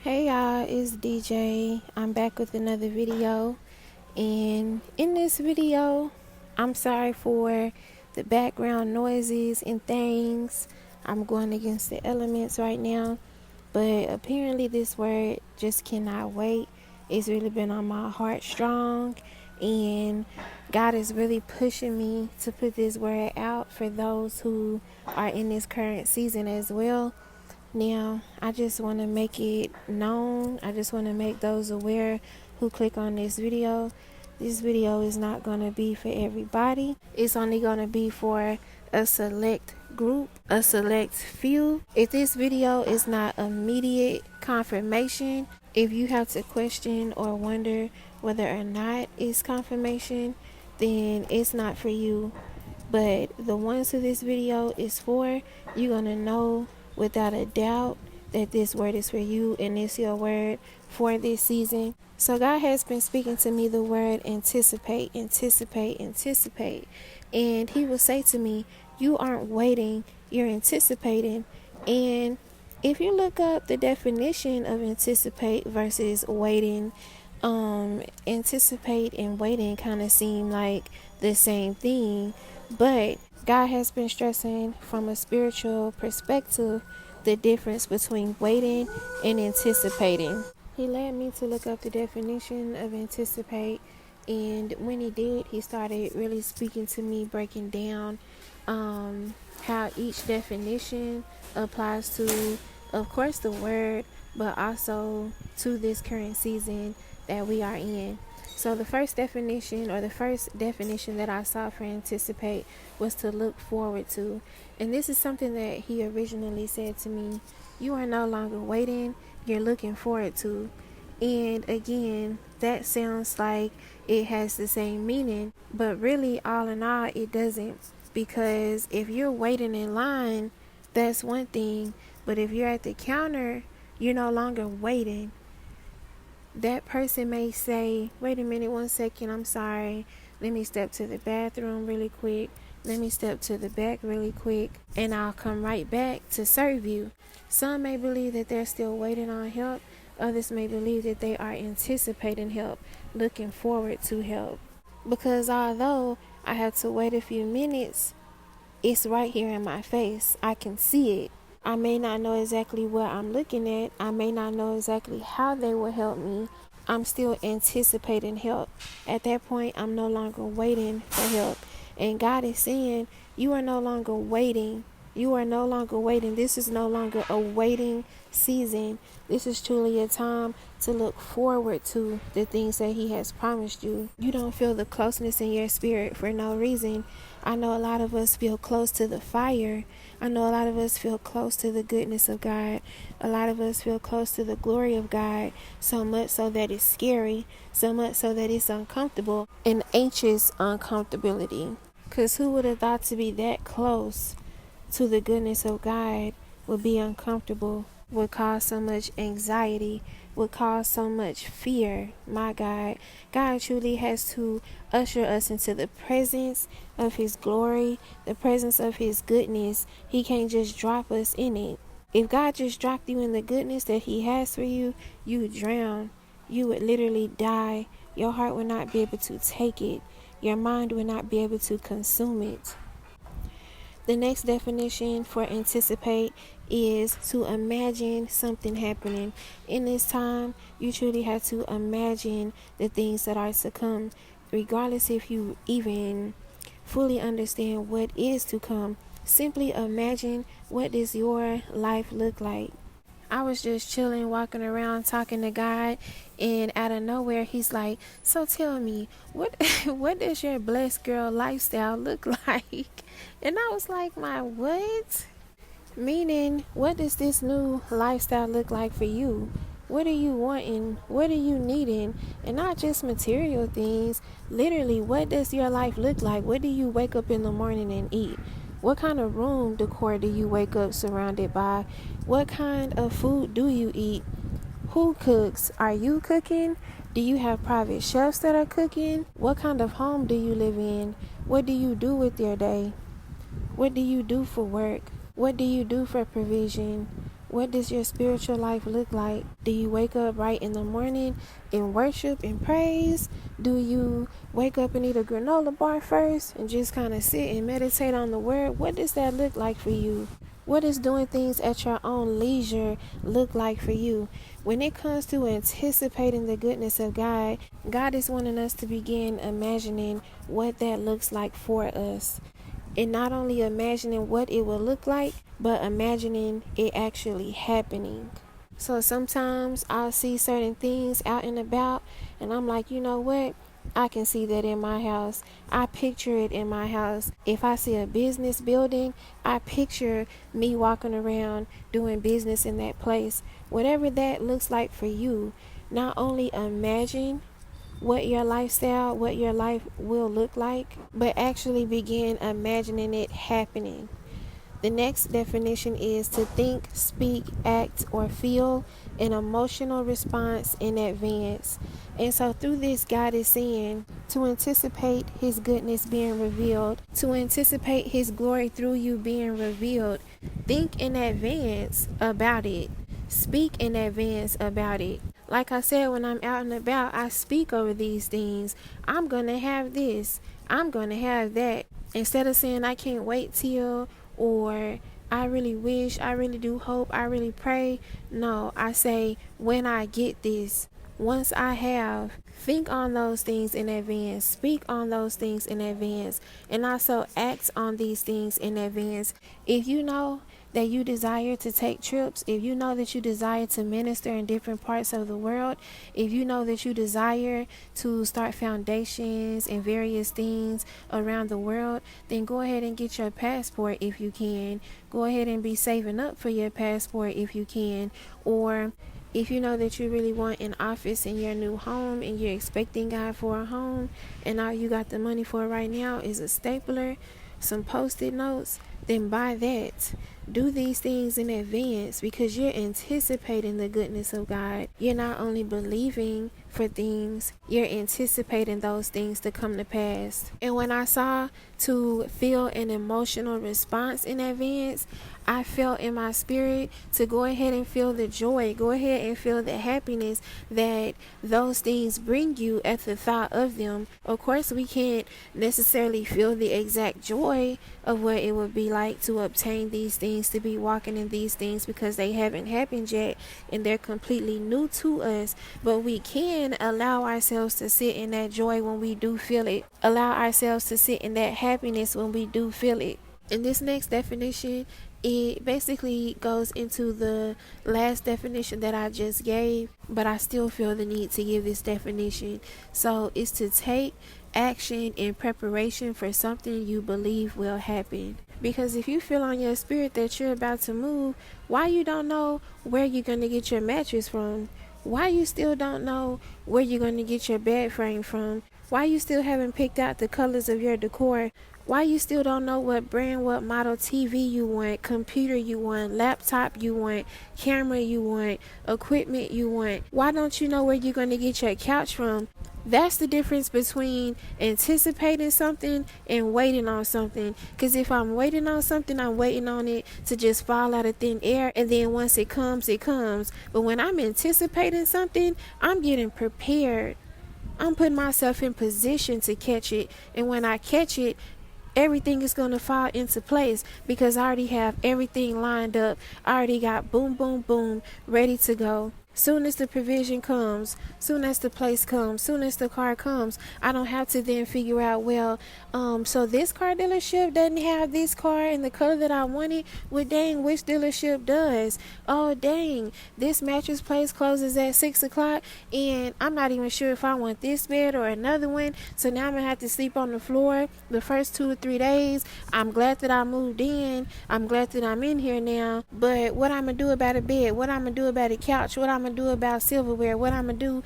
Hey y'all, it's DJ. I'm back with another video. And in this video, I'm sorry for the background noises and things. I'm going against the elements right now. But apparently this word just cannot wait. It's really been on my heart strong. And God is really pushing me to put this word out for those who are in this current season as well. Now, I just want to make it known. I just want to make those aware who click on this video. This video is not going to be for everybody. It's only going to be for a select group, a select few. If this video is not immediate confirmation, if you have to question or wonder whether or not it's confirmation, then it's not for you. But the ones who this video is for, you're going to know without a doubt that this word is for you and it's your word for this season. So God has been speaking to me the word anticipate, anticipate, anticipate. And he will say to me, you aren't waiting, you're anticipating. And if you look up the definition of anticipate versus waiting, anticipate and waiting kind of seem like the same thing. But God has been stressing from a spiritual perspective the difference between waiting and anticipating. He led me to look up the definition of anticipate, and when he did, he started really speaking to me, breaking down how each definition applies to, of course, the word, but also to this current season that we are in. So the first definition that I saw for anticipate was to look forward to. And this is something that he originally said to me. You are no longer waiting, you're looking forward to. And again, that sounds like it has the same meaning, but really all in all, it doesn't. Because if you're waiting in line, that's one thing. But if you're at the counter, you're no longer waiting. That person may say, wait a minute, 1 second, I'm sorry. Let me step to the bathroom really quick. Let me step to the back really quick, and I'll come right back to serve you. Some may believe that they're still waiting on help. Others may believe that they are anticipating help, looking forward to help. Because although I have to wait a few minutes, it's right here in my face. I can see it. I may not know exactly what I'm looking at. I may not know exactly how they will help me. I'm still anticipating help. At that point, I'm no longer waiting for help. And God is saying, you are no longer waiting. You are no longer waiting. This is no longer a waiting season. This is truly a time to look forward to the things that he has promised you. You don't feel the closeness in your spirit for no reason. I know a lot of us feel close to the fire. I know a lot of us feel close to the goodness of God. A lot of us feel close to the glory of God, so much so that it's scary, so much so that it's uncomfortable, an anxious uncomfortability. Because who would have thought to be that close to the goodness of God would be uncomfortable, would cause so much anxiety, would cause so much fear. My God, God truly has to usher us into the presence of his glory, the presence of his goodness. He can't just drop us in it. If God just dropped you in the goodness that he has for you, you would drown. You would literally die. Your heart would not be able to take it. Your mind would not be able to consume it. The next definition for anticipate is to imagine something happening. In this time, you truly have to imagine the things that are to come, regardless if you even fully understand what is to come. Simply imagine, what does your life look like? I was just chilling, walking around, talking to God, and out of nowhere, he's like, so tell me, what does your blessed girl lifestyle look like? And I was like, my what? Meaning, what does this new lifestyle look like for you? What are you wanting? What are you needing? And not just material things. Literally, what does your life look like? What do you wake up in the morning and eat? What kind of room decor do you wake up surrounded by? What kind of food do you eat? Who cooks? Are you cooking? Do you have private chefs that are cooking? What kind of home do you live in? What do you do with your day? What do you do for work? What do you do for provision? What does your spiritual life look like? Do you wake up right in the morning and worship and praise? Do you wake up and eat a granola bar first and just kind of sit and meditate on the word? What does that look like for you? What does doing things at your own leisure look like for you? When it comes to anticipating the goodness of God, God is wanting us to begin imagining what that looks like for us. And not only imagining what it will look like, but imagining it actually happening. So sometimes I'll see certain things out and about, and I'm like, you know what? I can see that in my house. I picture it in my house. If I see a business building, I picture me walking around doing business in that place. Whatever that looks like for you, not only imagine what your lifestyle, what your life will look like, but actually begin imagining it happening. The next definition is to think, speak, act, or feel an emotional response in advance. And so through this, God is saying to anticipate His goodness being revealed, to anticipate His glory through you being revealed. Think in advance about it. Speak in advance about it. Like I said, when I'm out and about, I speak over these things. I'm going to have this. I'm going to have that. Instead of saying I can't wait till, or I really wish, I really do hope, I really pray. No, I say when I get this, once I have, think on those things in advance, speak on those things in advance, and also act on these things in advance. If you know that you desire to take trips, if you know that you desire to minister in different parts of the world, if you know that you desire to start foundations and various things around the world, then go ahead and get your passport if you can. Go ahead and be saving up for your passport if you can. Or if you know that you really want an office in your new home and you're expecting God for a home, and all you got the money for right now is a stapler, some post-it notes, then buy that. Do these things in advance because you're anticipating the goodness of God. You're not only believing for things, you're anticipating those things to come to pass. And when I saw to feel an emotional response in advance, I felt in my spirit to go ahead and feel the joy, go ahead and feel the happiness that those things bring you at the thought of them. Of course, we can't necessarily feel the exact joy of what it would be like to obtain these things, to be walking in these things, because they haven't happened yet and they're completely new to us. But we can allow ourselves to sit in that joy when we do feel it, allow ourselves to sit in that happiness when we do feel it. In this next definition, it basically goes into the last definition that I just gave, but I still feel the need to give this definition. So it's to take action in preparation for something you believe will happen. Because if you feel on your spirit that you're about to move, why you don't know where you're going to get your mattress from? Why you still don't know where you're going to get your bed frame from? Why you still haven't picked out the colors of your decor? Why you still don't know what brand, what model TV you want, computer you want, laptop you want, camera you want, equipment you want? Why don't you know where you're going to get your couch from? That's the difference between anticipating something and waiting on something. Because if I'm waiting on something, I'm waiting on it to just fall out of thin air. And then once it comes, it comes. But when I'm anticipating something, I'm getting prepared. I'm putting myself in position to catch it. And when I catch it, everything is going to fall into place because I already have everything lined up. I already got boom, boom, boom, ready to go. Soon as the provision comes, soon as the place comes, soon as the car comes, I don't have to then figure out, well, so this car dealership doesn't have this car in the color that I wanted. Well, dang, which dealership does? Oh, dang, this mattress place closes at 6 o'clock, and I'm not even sure if I want this bed or another one. So now I'm going to have to sleep on the floor the first 2 or 3 days. I'm glad that I moved in. I'm glad that I'm in here now. But what I'm going to do about a bed? What I'm going to do about a couch? What I'm going to do about silverware? What I'm going to do?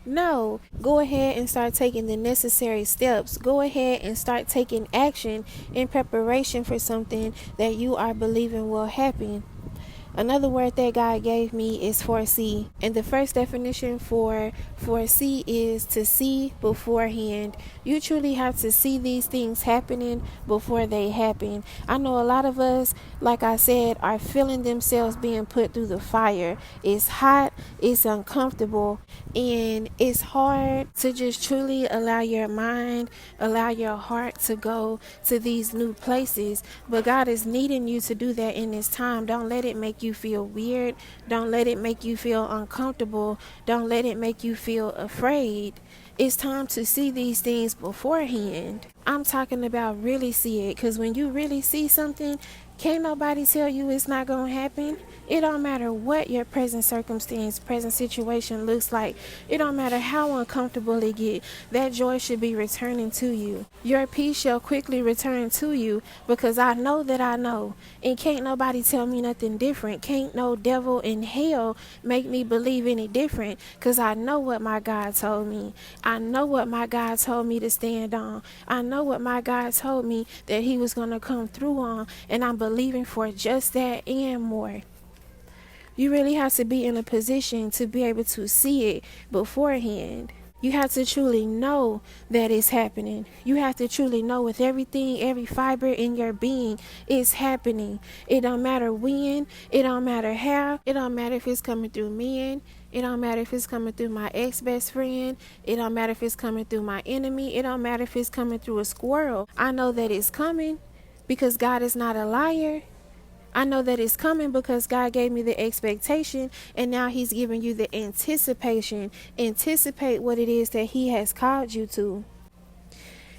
No, go ahead and start taking the necessary steps. Go ahead and start taking action in preparation for something that you are believing will happen. Another word that God gave me is foresee. And the first definition for foresee is to see beforehand. You truly have to see these things happening before they happen. I know a lot of us, like I said, are feeling themselves being put through the fire. It's hot, it's uncomfortable, and it's hard to just truly allow your mind, allow your heart to go to these new places. But God is needing you to do that in this time. Don't let it make you feel weird. Don't let it make you feel uncomfortable. Don't let it make you feel afraid. It's time to see these things beforehand. I'm talking about really see it, because when you really see something, can't nobody tell you it's not going to happen. It don't matter what your present circumstance, present situation looks like. It don't matter how uncomfortable it get. That joy should be returning to you. Your peace shall quickly return to you, because I know that I know. And can't nobody tell me nothing different. Can't no devil in hell make me believe any different, because I know what my God told me. I know what my God told me to stand on. I know what my God told me that he was going to come through on, and I'm believing for just that and more. You really have to be in a position to be able to see it beforehand. You have to truly know that it's happening. You have to truly know with everything, every fiber in your being, it's happening. It don't matter when, it don't matter how, it don't matter if it's coming through men, it don't matter if it's coming through my ex-best friend, it don't matter if it's coming through my enemy, it don't matter if it's coming through a squirrel. I know that it's coming because God is not a liar. I know that it's coming because God gave me the expectation, and now he's giving you the anticipation. Anticipate what it is that he has called you to.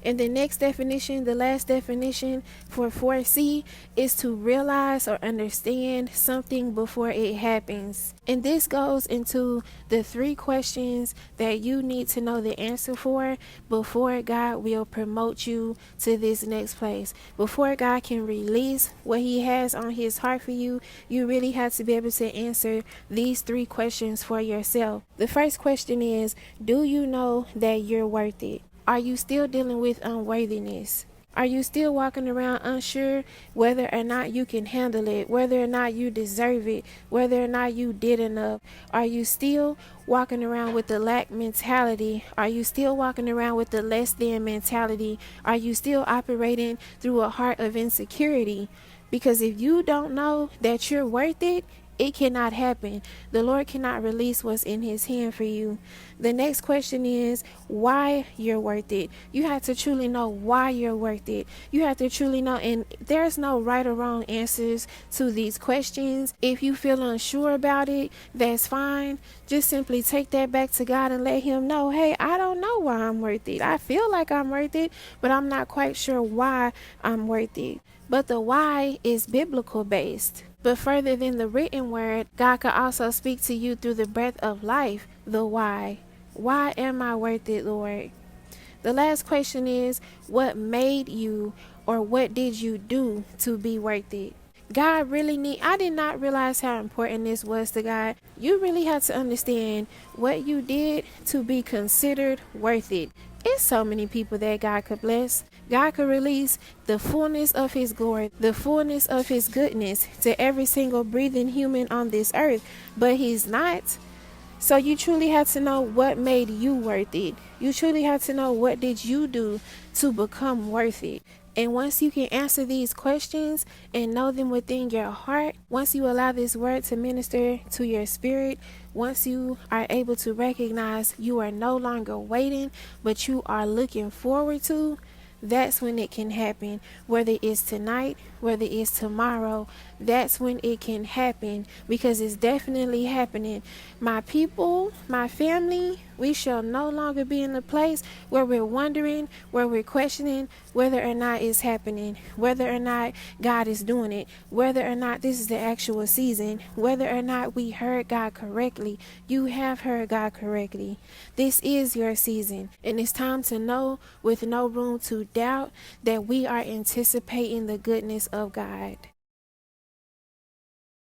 And the next definition, the last definition for foresee, is to realize or understand something before it happens. And this goes into the 3 questions that you need to know the answer for before God will promote you to this next place. Before God can release what he has on his heart for you, you really have to be able to answer these 3 questions for yourself. The first question is, do you know that you're worth it? Are you still dealing with unworthiness? Are you still walking around unsure whether or not you can handle it, whether or not you deserve it, whether or not you did enough? Are you still walking around with the lack mentality? Are you still walking around with the less than mentality? Are you still operating through a heart of insecurity? Because if you don't know that you're worth it, it cannot happen. The Lord cannot release what's in his hand for you. The next question is why you're worth it. You have to truly know why you're worth it. You have to truly know, and there's no right or wrong answers to these questions. If you feel unsure about it, that's fine. Just simply take that back to God and let him know, hey, I don't know why I'm worth it. I feel like I'm worth it, but I'm not quite sure why I'm worth it. But the why is biblical based. But further than the written word, God could also speak to you through the breath of life, the why. Why am I worth it, Lord? The last question is, what made you, or what did you do to be worth it? God really I did not realize how important this was to God. You really have to understand what you did to be considered worth it. It's so many people that God could bless. God could release the fullness of his glory, the fullness of his goodness to every single breathing human on this earth, but he's not. So you truly have to know what made you worth it. You truly have to know what did you do to become worth it. And once you can answer these questions and know them within your heart, once you allow this word to minister to your spirit, once you are able to recognize you are no longer waiting, but you are looking forward to, that's when it can happen. Whether it's tonight, whether it's tomorrow, that's when it can happen, because it's definitely happening. My people, my family, we shall no longer be in a place where we're wondering, where we're questioning whether or not it's happening, whether or not God is doing it, whether or not this is the actual season, whether or not we heard God correctly. You have heard God correctly. This is your season, and it's time to know with no room to doubt that we are anticipating the goodness of God.